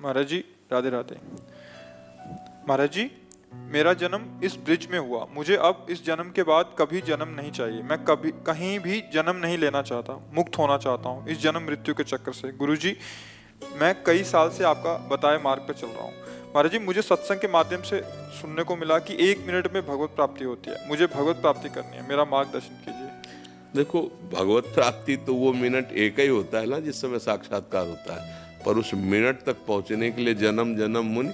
महाराज जी राधे राधे। महाराज जी, मेरा जन्म इस ब्रिज में हुआ, मुझे अब इस जन्म के बाद कभी जन्म नहीं चाहिए। मैं कभी कहीं भी जन्म नहीं लेना चाहता, मुक्त होना चाहता हूँ इस जन्म मृत्यु के चक्कर से। गुरुजी, मैं कई साल से आपका बताए मार्ग पर चल रहा हूँ। महाराज जी, मुझे सत्संग के माध्यम से सुनने को मिला कि 1 मिनट में भगवत प्राप्ति होती है। मुझे भगवत प्राप्ति करनी है, मेरा मार्गदर्शन कीजिए। देखो, भगवत प्राप्ति तो वो मिनट एक ही होता है ना जिस समय साक्षात्कार होता है, पर उस मिनट तक पहुंचने के लिए जन्म जन्म मुनि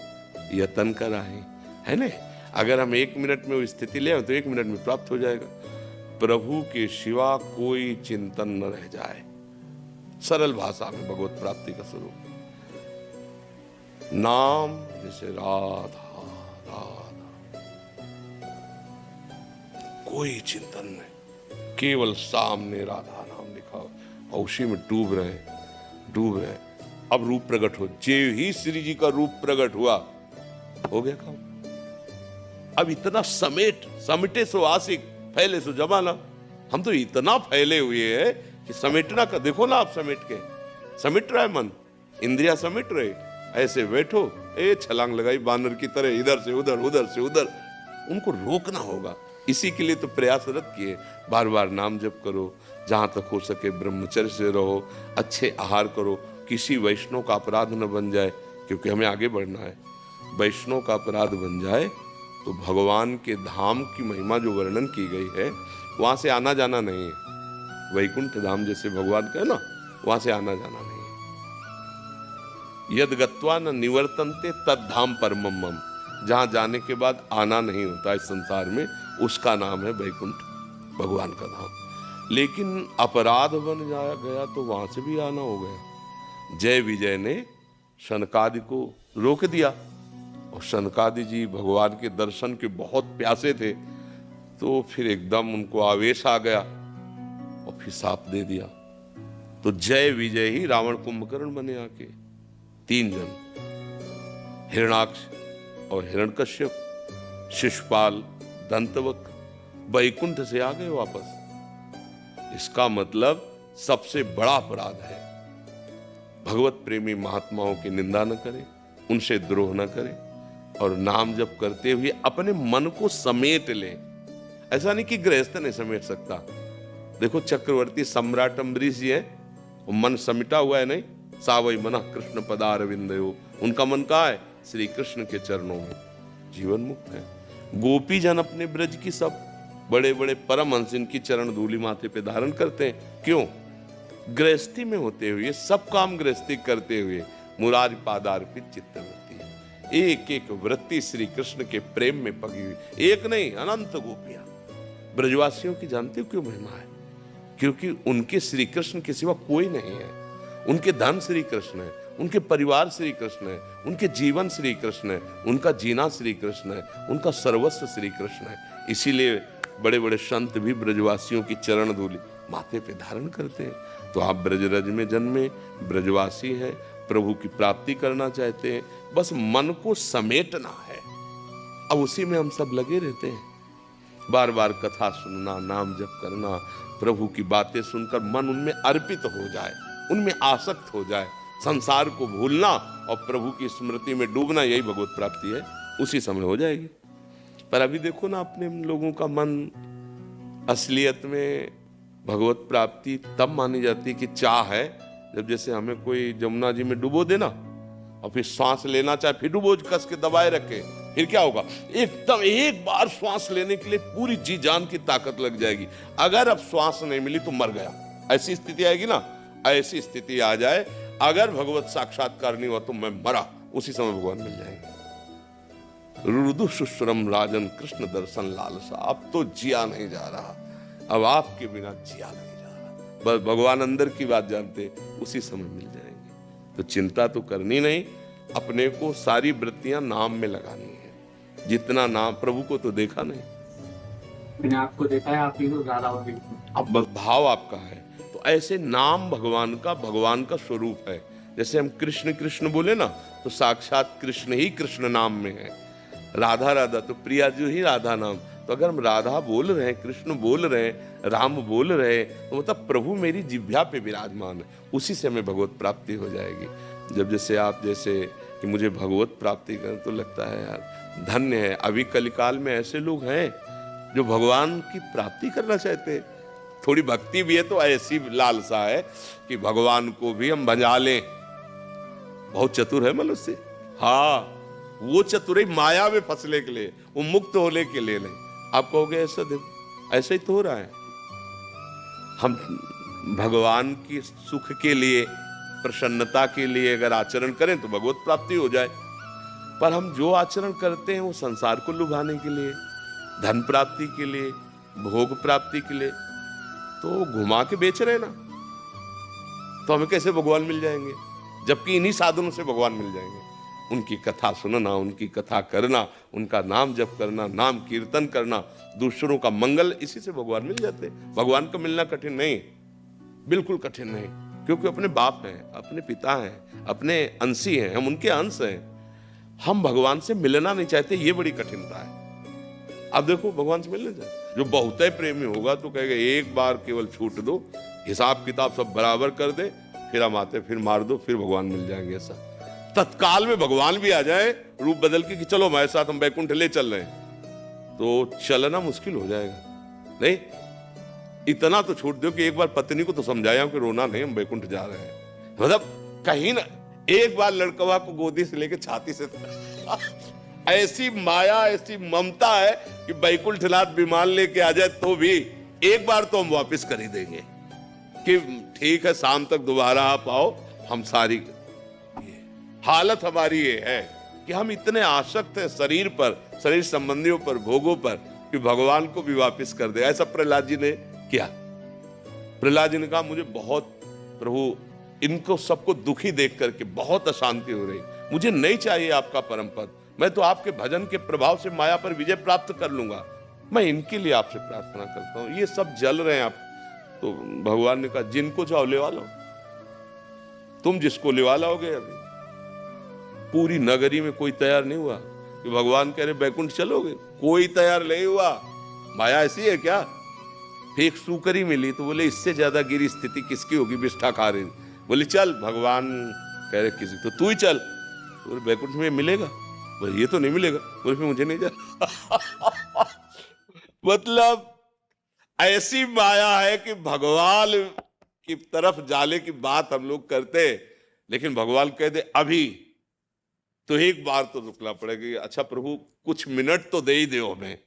यतन कराए, है ना। अगर हम 1 मिनट में वो स्थिति ले तो 1 मिनट में प्राप्त हो जाएगा। प्रभु के सिवा कोई चिंतन न रह जाए, सरल भाषा में भगवत प्राप्ति का स्वरूप। नाम जैसे राधा राधा, कोई चिंतन नहीं, केवल सामने राधा नाम लिखा हो और उसी में डूब रहे। अब रूप प्रकट हो, जे ही श्री जी का रूप प्रकट हुआ, हो गया काम। अब इतना समेटे सो आशिक, फैले सो जमाना। हम तो इतना फैले हुए हैं कि समेटना का देखो ना, आप समेट रहा है मन, इंद्रिया समेट रहे। ऐसे बैठो, छलांग लगाई बानर की तरह, इधर से उधर, उधर से उधर। उनको रोकना होगा। इसी के लिए तो प्रयासरत किए, बार बार नाम जप करो, जहां तक हो सके ब्रह्मचर्य से रहो, अच्छे आहार करो, किसी वैष्णव का अपराध न बन जाए, क्योंकि हमें आगे बढ़ना है। वैष्णव का अपराध बन जाए तो भगवान के धाम की महिमा जो वर्णन की गई है, वहां से आना जाना नहीं है। वैकुंठ धाम जैसे भगवान का है ना, वहां से आना जाना नहीं है। यद गत्वा न निवर्तन्ते तद धाम परमम मम, जहां जाने के बाद आना नहीं होता इस संसार में, उसका नाम है वैकुंठ, भगवान का धाम। लेकिन अपराध बन जाया गया तो वहां से भी आना हो गया। जय विजय ने शनकादि को रोक दिया, और शनकादि जी भगवान के दर्शन के बहुत प्यासे थे, तो फिर एकदम उनको आवेश आ गया और फिर शाप दे दिया। तो जय विजय ही रावण कुंभकर्ण बने आके 3 जन, हिरणाक्ष और हिरण्यकश्यप, शिशुपाल, दंतवक्र, वैकुंठ से आ गए वापस। इसका मतलब सबसे बड़ा अपराध है भगवत प्रेमी महात्माओं की निंदा न करे, उनसे द्रोह न करे, और नाम जप करते हुए अपने मन को समेट ले। ऐसा नहीं कि गृहस्थ नहीं समेट सकता। देखो, चक्रवर्ती सम्राट अम्बरीश जी है, मन समिटा हुआ है नहीं, सावई मना कृष्ण पदारविंदयो, उनका मन कहाँ है? श्री कृष्ण के चरणों में, जीवन मुक्त है। गोपी जन अपने ब्रज की सब बड़े बड़े परमहंस इनकी चरण धूलि माथे पे धारण करते हैं। क्यों? गृहस्थी में होते हुए, सब काम गृहस्थी करते हुए मुरारी पादार्पित चित्तवृत्ति है। एक एक वृत्ति श्री कृष्ण के प्रेम में पगी हुई, एक नहीं अनंत गोपियां। ब्रजवासियों की जानते हो क्यों महिमा है? क्योंकि उनके श्री कृष्ण के सिवा कोई नहीं है। उनके धन श्री कृष्ण है, उनके परिवार श्री कृष्ण है, उनके जीवन श्री कृष्ण है, उनका जीना श्री कृष्ण है, उनका सर्वस्व श्री कृष्ण है। इसीलिए बड़े बड़े संत भी ब्रजवासियों की चरण धूलि माथे पे धारण करते हैं। तो आप ब्रजरज में जन्मे, ब्रजवासी हैं, प्रभु की प्राप्ति करना चाहते हैं, बस मन को समेटना है। अब उसी में हम सब लगे रहते हैं, बार बार कथा सुनना, नाम जप करना, प्रभु की बातें सुनकर मन उनमें अर्पित हो जाए, उनमें आसक्त हो जाए, संसार को भूलना और प्रभु की स्मृति में डूबना, यही भगवत प्राप्ति है। उसी समय हो जाएगी। पर अभी देखो ना, अपने लोगों का मन असलियत में भगवत प्राप्ति तब मानी जाती है कि चाह है, जब जैसे हमें कोई जमुना जी में डुबो देना और फिर श्वास लेना चाहे, फिर डुबो कस के दबाए रखे, फिर क्या होगा? एकदम एक बार श्वास लेने के लिए पूरी जी जान की ताकत लग जाएगी। अगर अब श्वास नहीं मिली तो मर गया, ऐसी स्थिति आएगी ना। ऐसी स्थिति आ जाए, अगर भगवत साक्षात्कार नहीं हुआ तो मैं मरा, उसी समय भगवान मिल जाएंगे। रुदु सुश्रम राजन कृष्ण दर्शन लालसा, अब तो जिया नहीं जा रहा, अब आपके बिना जिया नहीं जा रहा। बस भगवान अंदर की बात जानते, उसी समय मिल जाएंगे। तो चिंता तो करनी नहीं, अपने को सारी वृत्तियां नाम में लगानी है। जितना नाम, प्रभु को तो देखा नहीं, मैंने आपको देखा है, आप ही को ज्यादा हो। अब बस भाव आपका है। तो ऐसे नाम भगवान का स्वरूप है। जैसे हम कृष्ण कृष्ण बोले ना, तो साक्षात कृष्ण ही कृष्ण नाम में है। राधा राधा तो प्रिया जी ही राधा नाम। तो अगर हम राधा बोल रहे हैं, कृष्ण बोल रहे हैं, राम बोल रहे हैं, तो मतलब प्रभु मेरी जिह्वा पे विराजमान है। उसी से हमें भगवत प्राप्ति हो जाएगी। जब जैसे आप कि मुझे भगवत प्राप्ति करें, तो लगता है यार धन्य है। अभी कलिकाल में ऐसे लोग हैं जो भगवान की प्राप्ति करना चाहते हैं। थोड़ी भक्ति भी है तो ऐसी लालसा है कि भगवान को भी हम भजा लें। बहुत चतुर है मनुष्य, हाँ वो चतुर माया में फंसने के लिए, वो मुक्त होने के लिए नहीं। आप कहोगे ऐसा देखो, ऐसा ही तो हो रहा है। हम भगवान की सुख के लिए, प्रसन्नता के लिए अगर आचरण करें तो भगवत प्राप्ति हो जाए, पर हम जो आचरण करते हैं वो संसार को लुभाने के लिए, धन प्राप्ति के लिए, भोग प्राप्ति के लिए, तो घुमा के बेच रहे ना, तो हमें कैसे भगवान मिल जाएंगे? जबकि इन्हीं साधनों से भगवान मिल जाएंगे। उनकी कथा सुनना, उनकी कथा करना, उनका नाम जप करना, नाम कीर्तन करना, दूसरों का मंगल, इसी से भगवान मिल जाते हैं। भगवान को मिलना कठिन नहीं, बिल्कुल कठिन नहीं, क्योंकि अपने बाप हैं, अपने पिता हैं, अपने अंशी हैं, हम उनके अंश हैं। हम भगवान से मिलना नहीं चाहते, ये बड़ी कठिनता है। अब देखो भगवान से मिलने जाए, जो बहुत ही प्रेमी होगा तो कहेगा एक बार केवल छूट दो, हिसाब किताब सब बराबर कर दे, फिर हम आते, फिर मार दो, फिर भगवान मिल जाएंगे। ऐसा तत्काल में भगवान भी आ जाए रूप बदल के कि चलो हमारे साथ, हम बैकुंठ ले चल रहे हैं, तो चलना मुश्किल हो जाएगा। नहीं, इतना तो छूट दो कि एक बार पत्नी को तो समझाया कि रोना नहीं, हम बैकुंठ जा रहे हैं। मतलब कहीं ना एक बार लड़कवा को गोदी से लेके छाती से ऐसी माया, ऐसी ममता है कि बैकुंठनाथ विमान लेके आ जाए तो भी एक बार तो हम वापस कर ही देंगे कि ठीक है, शाम तक दोबारा आप आओ। हम सारी हालत हमारी ये है कि हम इतने आसक्त हैं शरीर पर, शरीर संबंधियों पर, भोगों पर, कि भगवान को भी वापस कर दे। ऐसा प्रहलाद जी ने किया। प्रहलाद जी ने कहा मुझे बहुत, प्रभु इनको सबको दुखी देख करके बहुत अशांति हो रही, मुझे नहीं चाहिए आपका परम पद, मैं तो आपके भजन के प्रभाव से माया पर विजय प्राप्त कर लूंगा, मैं इनके लिए आपसे प्रार्थना करता हूं, ये सब जल रहे हैं आप। तो भगवान ने कहा जिनको चाहो लेवा लो, तुम जिसको लेवा लाओगे। अभी पूरी नगरी में कोई तैयार नहीं हुआ कि भगवान कह रहे बैकुंठ चलोगे, कोई तैयार नहीं हुआ। माया ऐसी है क्या? फिर एक सूकरी मिली तो बोले इससे ज्यादा गिरी स्थिति किसकी होगी, बिष्ठा खा रही। बोले चल, भगवान कह रहे किसी, तो तू ही चल। बोले बैकुंठ में मिलेगा? बोले ये तो नहीं मिलेगा। बोले फिर मुझे नहीं जा मतलब ऐसी माया है कि भगवान की तरफ जाने की बात हम लोग करते, लेकिन भगवान कह दे अभी, तो एक बार तो रुकना पड़ेगा। अच्छा प्रभु कुछ मिनट तो दे ही दो हमें,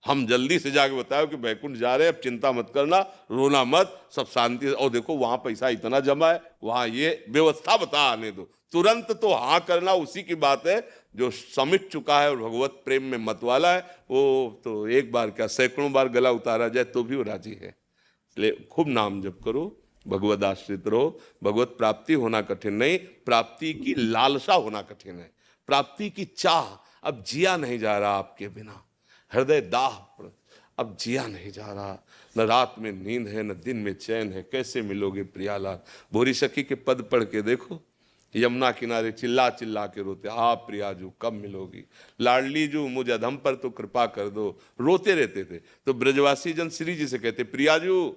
हम जल्दी से जाके बताओ कि बैकुंठ जा रहे हैं, अब चिंता मत करना, रोना मत, सब शांति से। और देखो वहां पैसा इतना जमा है, वहां ये व्यवस्था बता आने दो। तुरंत तो हाँ करना उसी की बात है जो समिट चुका है और भगवत प्रेम में मत वाला है। वो तो एक बार क्या सैकड़ों बार गला उतारा जाए तो भी वो राजी है। इसलिए खूब नाम जप करो, भगवत आश्रित रहो। भगवत प्राप्ति होना कठिन नहीं, प्राप्ति की लालसा होना कठिन है। प्राप्ति की चाह, अब जिया नहीं जा रहा आपके बिना, हृदय दाह, अब जिया नहीं जा रहा, न रात में नींद है न दिन में चैन है, कैसे मिलोगे प्रियालाल। भोरी सखी के पद पढ़ के देखो, यमुना किनारे चिल्ला चिल्ला के रोते, हाँ प्रियाजू कब मिलोगी, लाडली जू मुझ अधम पर तो कृपा कर दो, रोते रहते थे। तो ब्रजवासी जन श्री जी से कहते प्रियाजू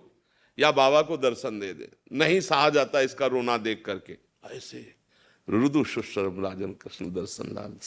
या बाबा को दर्शन दे दे, नहीं सहा जाता इसका रोना देख करके। ऐसे रुदु सुशर्म राजन कृष्ण दर्शन लाल।